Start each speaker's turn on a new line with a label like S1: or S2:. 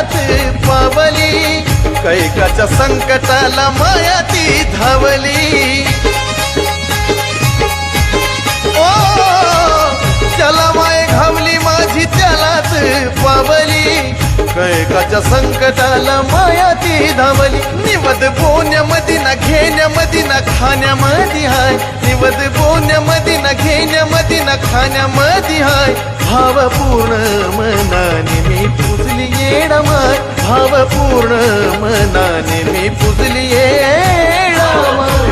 S1: त्यालाच पावली, कैकाच्या संकटाला माया ती धावली। ओ त्याला माय घावली माझी त्यालाच पावली, कैकाच्या संकटाला माया ती धावली। निवद बोलण्यामध्ये ना घेण्यामध्ये ना खाण्यामध्ये हाय, निवद बोलण्यामध्ये ना घेण्यामध्ये ना खाण्यामध्ये हाय। भावपूर्ण मनाने मी पुजली येडामाय, भावपूर्ण मनाने मी पुजली येडामाय।